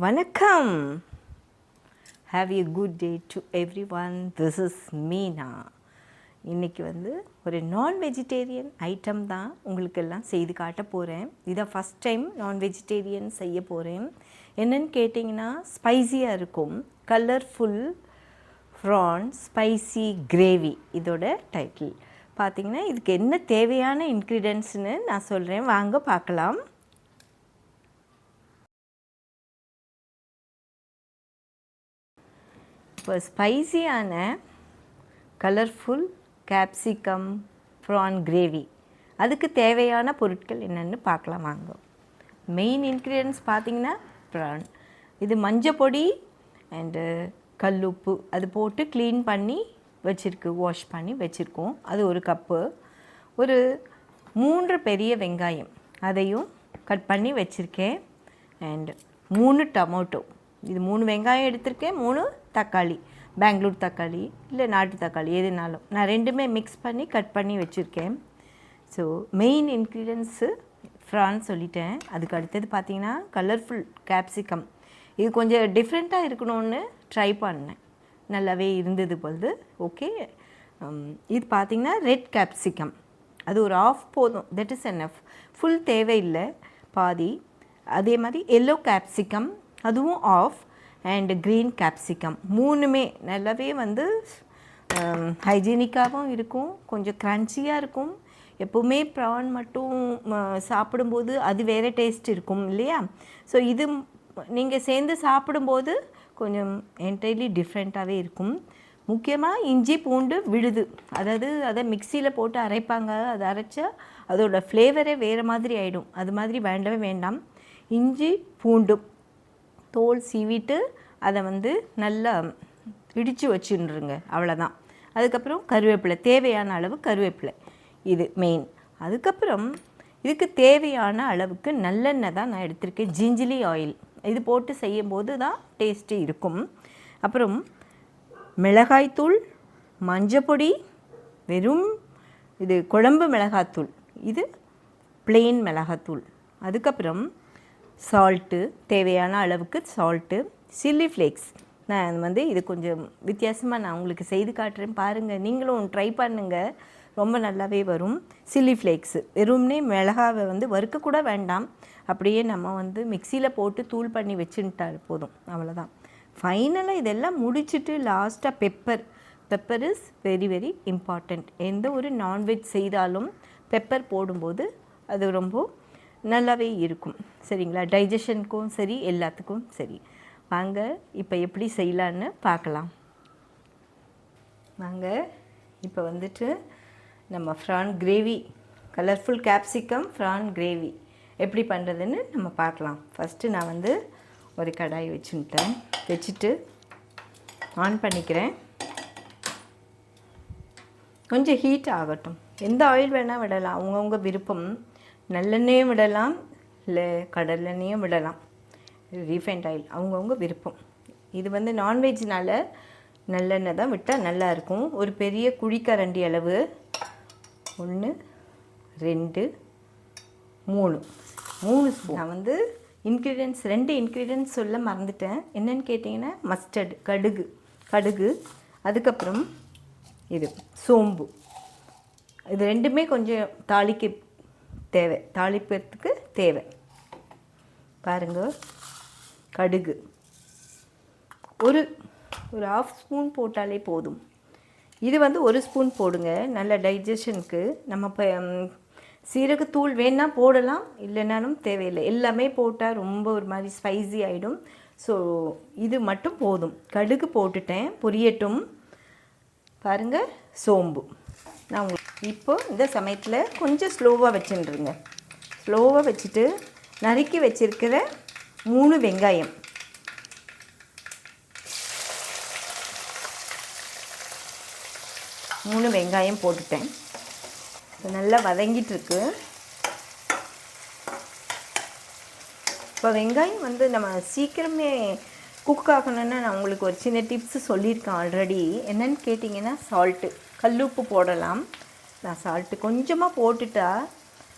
வணக்கம். Have a good day to everyone. This is Meena. இன்றைக்கி ஒரு நான் வெஜிடேரியன் ஐட்டம் தான் உங்களுக்கெல்லாம் செய்து காட்ட போகிறேன். இதை ஃபஸ்ட் டைம் நான் வெஜிடேரியன் செய்ய போகிறேன். என்னென்னு கேட்டிங்கன்னா ஸ்பைஸியாக இருக்கும். கலர்ஃபுல் ப்ரான் ஸ்பைசி கிரேவி இதோட டைட்டில். பார்த்திங்கன்னா இதுக்கு என்ன தேவையான இன்க்ரீடியன்ட்ஸ்னு நான் சொல்கிறேன், வாங்க பார்க்கலாம். இப்போ ஸ்பைசியான கலர்ஃபுல் கேப்சிகம் ப்ரான் கிரேவி அதுக்கு தேவையான பொருட்கள் என்னென்னு பார்க்கலாம் வாங்க. மெயின் இன்க்ரீடியன்ட்ஸ் பார்த்திங்கன்னா ப்ரான், இது மஞ்சள் பொடி அண்டு கல்லுப்பு அது போட்டு க்ளீன் பண்ணி வச்சுருக்கு, வாஷ் பண்ணி வச்சுருக்கோம். அது ஒரு கப்பு. ஒரு 3 பெரிய வெங்காயம் அதையும் கட் பண்ணி வச்சுருக்கேன். அண்டு 3 டொமேட்டோ, இது 3 வெங்காயம் எடுத்திருக்கேன். 3 தக்காளி, பெங்களூர் தக்காளி இல்லை நாட்டு தக்காளி எதுனாலும் நான் ரெண்டுமே மிக்ஸ் பண்ணி கட் பண்ணி வச்சுருக்கேன். ஸோ மெயின் இன்க்ரீடியன்ட்ஸு ப்ரான் சொல்லிட்டேன். அதுக்கு அடுத்தது பார்த்திங்கன்னா கலர்ஃபுல் கேப்சிகம். இது கொஞ்சம் டிஃப்ரெண்ட்டாக இருக்கணும்னு ட்ரை பண்ணேன், நல்லாவே இருந்தது பொழுது. ஓகே, இது பார்த்திங்கன்னா ரெட் கேப்சிகம், அது ஒரு ஆஃப் போதும், தட் இஸ் எனஃப். ஃபுல் தேவையில்லை, பாதி. அதே மாதிரி எல்லோ கேப்சிகம் அதுவும் ஆஃப், அண்ட் க்ரீன் கேப்சிகம். 3மே நல்லாவே ஹைஜீனிக்காகவும் இருக்கும், கொஞ்சம் க்ரன்ச்சியாக இருக்கும். எப்போவுமே ப்ரான் மட்டும் சாப்பிடும்போது அது வேறு டேஸ்ட் இருக்கும் இல்லையா? ஸோ இது நீங்கள் சேர்ந்து சாப்பிடும்போது கொஞ்சம் என்டையர்லி டிஃப்ரெண்ட்டாகவே இருக்கும். முக்கியமாக இஞ்சி பூண்டு விழுது, அதாவது அதை மிக்சியில் போட்டு அரைப்பாங்க. அதை அரைச்சா அதோடய ஃப்ளேவரே வேறு மாதிரி ஆகிடும். அது மாதிரி வேண்டவே வேண்டாம். இஞ்சி பூண்டு தோல் சீவிட்டு அதை நல்லா இடித்து வச்சுருங்க, அவ்வளோதான். அதுக்கப்புறம் கருவேப்பிலை, தேவையான அளவு கருவேப்பிலை, இது மெயின். அதுக்கப்புறம் இதுக்கு தேவையான அளவுக்கு நல்லெண்ணெய் தான் நான் எடுத்திருக்கேன், ஜிஞ்சிலி ஆயில். இது போட்டு செய்யும்போது தான் டேஸ்ட்டு இருக்கும். அப்புறம் மிளகாய்த்தூள், மஞ்சப்பொடி, வெறும் இது குழம்பு மிளகாத்தூள், இது பிளெயின் மிளகாத்தூள். அதுக்கப்புறம் சால்ட்டு, தேவையான அளவுக்கு சால்ட்டு, சில்லி ஃப்ளேக்ஸ். நான் இது கொஞ்சம் வித்தியாசமாக நான் உங்களுக்கு செய்து காட்டுறேன், பாருங்கள், நீங்களும் ட்ரை பண்ணுங்கள், ரொம்ப நல்லாவே வரும். சில்லி ஃப்ளேக்ஸு வெறும்னே மிளகாவை வறுக்கக்கூட வேண்டாம், அப்படியே நம்ம மிக்சியில் போட்டு தூள் பண்ணி வச்சுட்டால் போதும், அவ்வளோதான். ஃபைனலாக இதெல்லாம் முடிச்சுட்டு லாஸ்ட்டாக pepper is very very important. எந்த ஒரு நான்வெஜ் செய்தாலும் பெப்பர் போடும்போது அது ரொம்ப நல்லாவே இருக்கும், சரிங்களா? டைஜஷனுக்கும் சரி, எல்லாத்துக்கும் சரி. வாங்க இப்போ எப்படி செய்யலான்னு பார்க்கலாம். வாங்க இப்போ நம்ம prawn gravy, colourful capsicum prawn gravy எப்படி பண்ணுறதுன்னு நம்ம பார்க்கலாம். ஃபஸ்ட்டு நான் ஒரு கடாய் வச்சுட்டு ஆன் பண்ணிக்கிறேன். கொஞ்சம் ஹீட் ஆகட்டும். எந்த ஆயில் வேணால் விடலாம், அவங்கவுங்க விருப்பம். நல்லெண்ணெயும் விடலாம், இல்லை கடலெண்ணெயும் விடலாம், ரீஃபைண்ட் ஆயில் அவங்கவுங்க விருப்பம். இது நான்வெஜ்னால் நல்லெண்ணெய் தான் விட்டால் நல்லாயிருக்கும். ஒரு பெரிய குழிக்கரண்டி அளவு, 1 2 3 ஸ்பூன். நான் இன்க்ரீடியன்ட்ஸ் 2 இன்க்ரீடியன்ட்ஸ் சொல்ல மறந்துட்டேன். என்னென்னு கேட்டிங்கன்னா மஸ்டர்டு, கடுகு, அதுக்கப்புறம் இது சோம்பு. இது ரெண்டுமே கொஞ்சம் தாளிப்பதற்கு தேவை. பாருங்கள், கடுகு ஒரு 1/2 ஸ்பூன் போட்டாலே போதும். இது 1 ஸ்பூன் போடுங்க, நல்ல டைஜஷனுக்கு. நம்ம இப்போ சீரகத்தூள் வேணால் போடலாம், இல்லைனாலும் தேவையில்லை. எல்லாமே போட்டால் ரொம்ப ஒரு மாதிரி ஸ்பைசி ஆகிடும். ஸோ இது மட்டும் போதும். கடுகு போட்டுட்டேன், பொரியட்டும். பாருங்கள், சோம்பு. நான் உங்களுக்கு இப்போ இந்த சமயத்தில் கொஞ்சம் ஸ்லோவாக வச்சுருங்க. ஸ்லோவாக வச்சுட்டு நறுக்கி வச்சுருக்கிற 3 வெங்காயம், போட்டுட்டேன். நல்லா வதங்கிட்டுருக்கு. இப்போ வெங்காயம் நம்ம சீக்கிரமே குக் ஆகணுன்னா நான் உங்களுக்கு ஒரு சின்ன டிப்ஸு சொல்லியிருக்கேன் ஆல்ரெடி. என்னென்னு கேட்டிங்கன்னா சால்ட்டு, கல்லுப்பு போடலாம். நான் சால்ட்டு கொஞ்சமாக போட்டுட்டா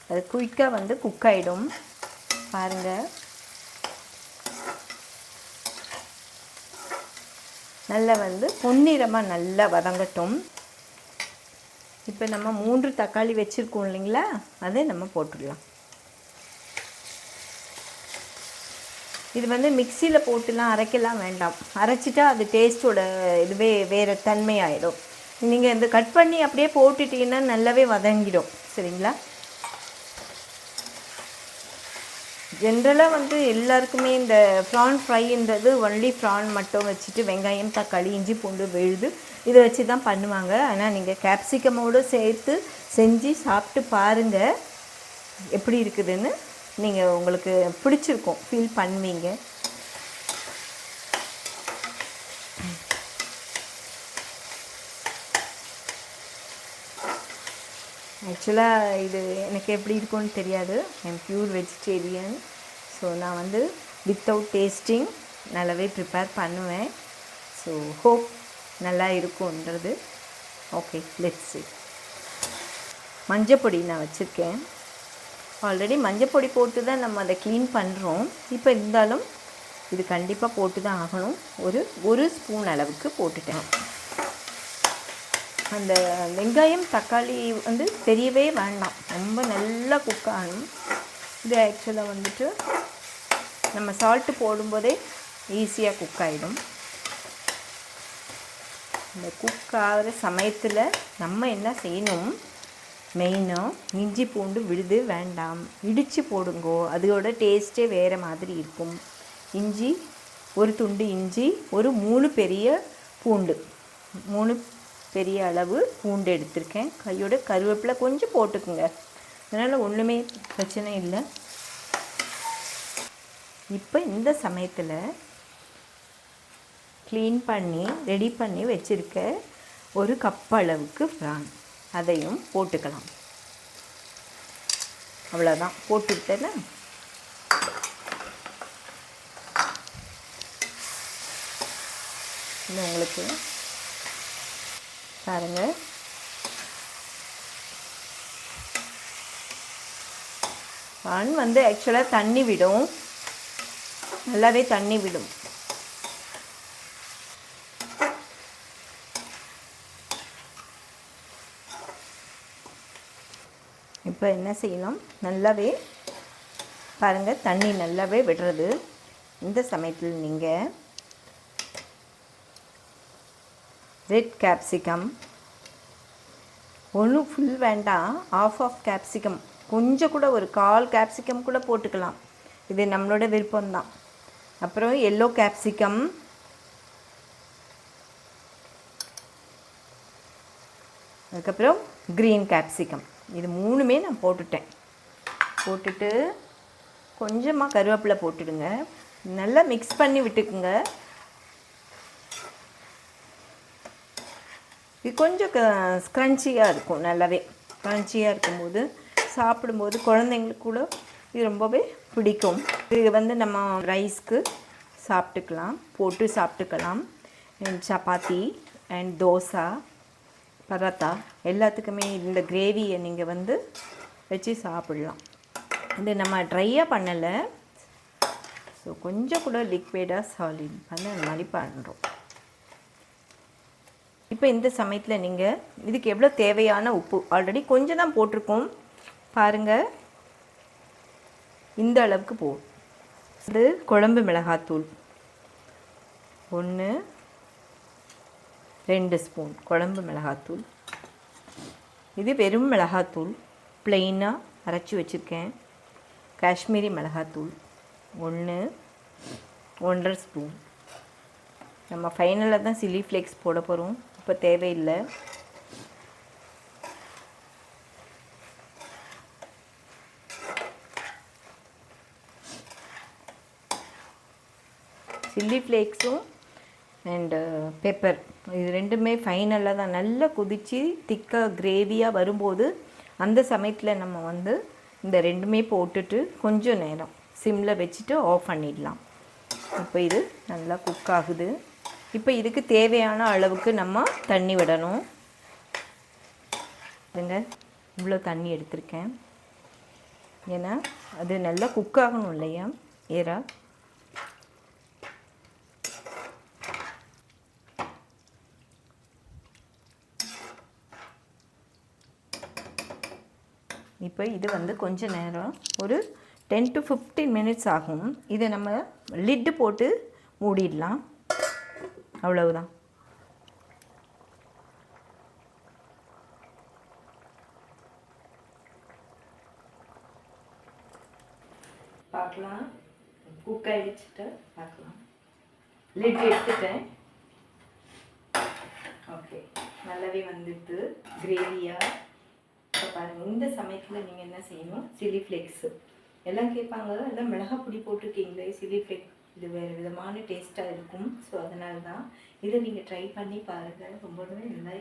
அது குயிக்காக குக் ஆகிடும். பாருங்கள், நல்லா வந்து பொன்னிறமாக நல்லா வதங்கட்டும். இப்போ நம்ம 3 தக்காளி வச்சுருக்கோம் இல்லைங்களா, அதை நம்ம போட்டுடலாம். இது வந்து மிக்சியில் போட்டுலாம் அரைக்கலாம் வேண்டாம். அரைச்சிட்டா அது டேஸ்ட்டோட இதுவே வேறு தன்மை ஆகிடும். நீங்கள் இந்த கட் பண்ணி அப்படியே போட்டுட்டிங்கன்னா நல்லாவே வதங்கிடும். சரிங்களா? ஜென்ரலாக வந்து எல்லாருக்குமே இந்த ப்ரான் ஃப்ரைன்றது ஒன்லி ப்ரான் மட்டும் வச்சுட்டு வெங்காயம், தக்காளி, இஞ்சி, பூண்டு விழுது இதை வச்சு தான் பண்ணுவாங்க. ஆனால் நீங்கள் கேப்சிகமோடு சேர்த்து செஞ்சு சாப்பிட்டு பாருங்கள் எப்படி இருக்குதுன்னு. நீங்கள் உங்களுக்கு பிடிச்சிருக்கும், ஃபீல் பண்ணுவீங்க. ஆக்சுவலாக இது எனக்கு எப்படி இருக்கும்னு தெரியாது. I'm pure vegetarian. ஸோ நான் வந்து வித்தவுட் டேஸ்டிங் நல்லாவே ப்ரிப்பேர் பண்ணுவேன். ஸோ ஹோப் நல்லா இருக்கும்ன்றது. Okay, let's see. மஞ்சப்பொடி நான் வச்சுருக்கேன். ஆல்ரெடி மஞ்சப்பொடி போட்டு தான் நம்ம அதை க்ளீன் பண்ணுறோம். இப்போ இருந்தாலும் இது கண்டிப்பாக போட்டு தான் ஆகணும். ஒரு ஸ்பூன் அளவுக்கு போட்டுட்டேன். அந்த வெங்காயம், தக்காளி வந்து தெரியவே வேண்டாம், ரொம்ப நல்லா குக் ஆகணும். இது ஆக்சுவலாக வந்துட்டு நம்ம சால்ட்டு போடும்போதே ஈஸியாக குக் ஆகிடும். இந்த குக் ஆகிற சமயத்தில் நம்ம என்ன செய்யணும், மெயினாக இஞ்சி பூண்டு விழுது வேண்டாம், இடித்து போடுங்கோ. அதோட டேஸ்ட்டே வேறு மாதிரி இருக்கும். இஞ்சி, ஒரு துண்டு இஞ்சி, ஒரு 3 பெரிய பூண்டு, 3 பெரிய அளவு பூண்டு எடுத்திருக்கேன். கையோட கருவேப்பிலை கொஞ்சம் போட்டுக்குங்க, அதனால் ஒன்றுமே பிரச்சனை இல்லை. இப்போ இந்த சமயத்தில் க்ளீன் பண்ணி ரெடி பண்ணி வச்சுருக்க ஒரு கப் அளவுக்கு ப்ரான் அதையும் போட்டுக்கலாம். அவ்வளோதான், போட்டுக்கிட்டேன்னா இன்னும் உங்களுக்கு பாருங்கள். ப்ரான் வந்து ஆக்சுவலாக தண்ணி விடும், நல்லாவே தண்ணி விடும். இப்போ என்ன செய்யணும், நல்லாவே பாருங்கள் தண்ணி நல்லாவே விடுறது. இந்த சமயத்தில் நீங்கள் ரெட் கேப்சிகம், ஒன்றும் ஃபுல் வேண்டாம், ஆஃப் கேப்சிகம், கொஞ்சம் கூட ஒரு 1/4 கேப்சிகம் கூட போட்டுக்கலாம். இது நம்மளோட விருப்பம்தான். அப்புறம் எல்லோ கேப்சிகம், அதுக்கப்புறம் க்ரீன் கேப்சிகம், இது 3மே நான் போட்டுட்டேன். போட்டுட்டு கொஞ்சமாக கருவேப்பிலை போட்டுடுங்க. நல்லா மிக்ஸ் பண்ணி விட்டுக்குங்க. இது கொஞ்சம் ஸ்க்ரன்ச்சியாக இருக்கும், நல்லாவே க்ரன்ச்சியாக இருக்கும்போது சாப்பிடும்போது குழந்தைங்களுக்கு கூட இது ரொம்பவே பிடிக்கும். இது வந்து நம்ம ரைஸ்க்கு சாப்பிட்டுக்கலாம், போட்டு சாப்பிட்டுக்கலாம். சப்பாத்தி அண்ட் தோசை, பரோட்டா எல்லாத்துக்குமே இந்த கிரேவியை நீங்கள் வந்து வச்சு சாப்பிட்லாம். இது நம்ம ட்ரையாக பண்ணலை, ஸோ கொஞ்சம் கூட லிக்விடாக சாலிட் பண்ண அந்த மாதிரி பண்ணுறோம். இப்போ இந்த சமயத்தில் நீங்கள் இதுக்கு எவ்வளோ தேவையான உப்பு, ஆல்ரெடி கொஞ்சம் தான் போட்டிருக்கோம் பாருங்கள், இந்த அளவுக்கு போகும். இது குழம்பு மிளகாத்தூள் 1-2 ஸ்பூன் குழம்பு மிளகாத்தூள். இது வெறும் மிளகாத்தூள் ப்ளெயினாக அரைச்சி வச்சுருக்கேன். காஷ்மீரி மிளகாத்தூள் 1-1.5 ஸ்பூன். நம்ம ஃபைனலாக தான் சில்லி ஃப்ளேக்ஸ் போட போகிறோம், இப்போ தேவையில்லை. சில்லி ஃப்ளேக்ஸும் அண்டு பெப்பர் இது ரெண்டுமே ஃபைனலாக தான். நல்லா கொதித்து திக்காக கிரேவியாக வரும்போது அந்த சமயத்தில் நம்ம வந்து இந்த ரெண்டுமே போட்டுட்டு கொஞ்சம் நேரம் சிம்மில் வச்சுட்டு ஆஃப் பண்ணிடலாம். இப்போ இது நல்லா குக் ஆகுது. இப்போ இதுக்கு தேவையான அளவுக்கு நம்ம தண்ணி விடணும். இதுங்க இவ்வளோ தண்ணி எடுத்திருக்கேன், ஏன்னா அது நல்லா குக் ஆகணும் இல்லையா ஏரா. இப்போ இது வந்து கொஞ்ச நேரம் ஒரு 10 to 15 மினிட்ஸ் ஆகும். இதை நம்ம லிட்டு போட்டு மூடிடலாம். அவ்வளவுதான். பார்க்கலாம். குக் ஆகிடுச்சுட்டு பார்க்கலாம். லிட் எடுத்துட்டேன். ஓகே, நல்லாவே வந்துட்டு கிரேவியாக. இப்போ பாருங்கள், இந்த சமயத்தில் நீங்கள் என்ன செய்யணும், சில்லி ஃப்ளேக்ஸு எல்லாம் கேட்பாங்க, எல்லாம் மிளகாய் பொடி போட்டிருக்கீங்களே, சில்லி ஃப்ளேக்ஸ் இது வேறு விதமான டேஸ்ட்டாக இருக்கும். ஸோ அதனால தான் இதை நீங்கள் ட்ரை பண்ணி பாருங்கள். ரொம்பவே நல்லா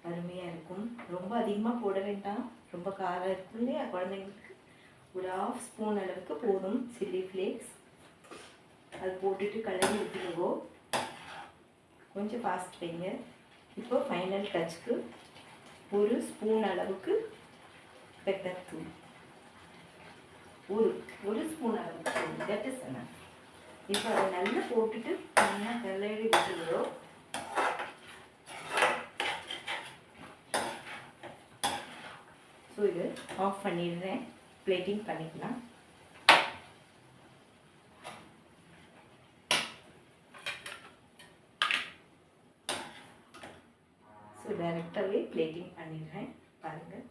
அருமையாக இருக்கும். ரொம்ப அதிகமாக போட வேண்டாம், ரொம்ப காரம் இருக்கும் இல்லையா குழந்தைங்களுக்கு. ஒரு 1/2 ஸ்பூன் அளவுக்கு போதும் சில்லி ஃப்ளேக்ஸ். அது போட்டுட்டு கலரி விட்டுருங்கோ. கொஞ்சம் ஃபாஸ்ட் வைங்க. இப்போ ஃபைனல் டச்சுக்கு 1 ஸ்பூன் அளவுக்கு பெப்பர் தூள், ஒரு ஸ்பூன் அளவுக்கு, தட் இஸ் என்ன. இப்போ அதை நல்லா போட்டுட்டு நல்லா கலரி விட்டுருவோம். ஸோ இது ஆஃப் பண்ணிடுறேன். பிளேட்டிங் பண்ணிக்கலாம். ஸோ டைரெக்டாகவே பிளேட்டிங் பண்ணிடுறேன். பாருங்கள்,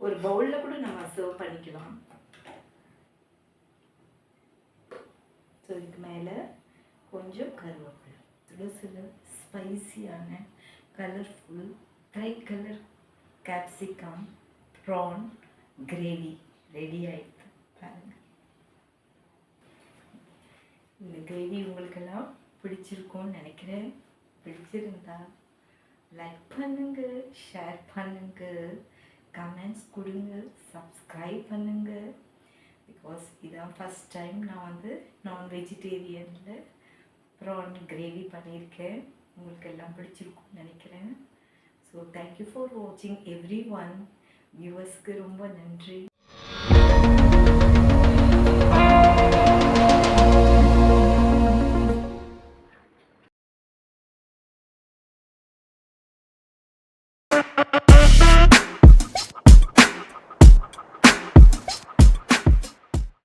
ஒரு பவுலில் கூட நம்ம சர்வ் பண்ணிக்கலாம். ஸோ இதுக்கு மேலே கொஞ்சம் கருவேப்பிலை, சில ஸ்பைசியான colourful dry colour capsicum prawn gravy ready ஆகிடுது. பாருங்கள், இந்த கிரேவி உங்களுக்கெல்லாம் பிடிச்சிருக்கும்னு நினைக்கிறேன். பிடிச்சிருந்தா லைக் பண்ணுங்க, ஷேர் பண்ணுங்க, கமெண்ட்ஸ் கொடுங்க, சப்ஸ்கிரைப் பண்ணுங்க. பிகாஸ் இதான் ஃபஸ்ட் டைம் நான் வந்து நான் வெஜிடேரியனில் ப்ரான் கிரேவி பண்ணியிருக்கேன். உங்களுக்கு எல்லாம் பிடிச்சிருக்கும்னு நினைக்கிறேன். ஸோ தேங்க்யூ ஃபார் வாட்சிங் எவ்ரி ஒன். வியூவர்ஸ்க்கு ரொம்ப நன்றி.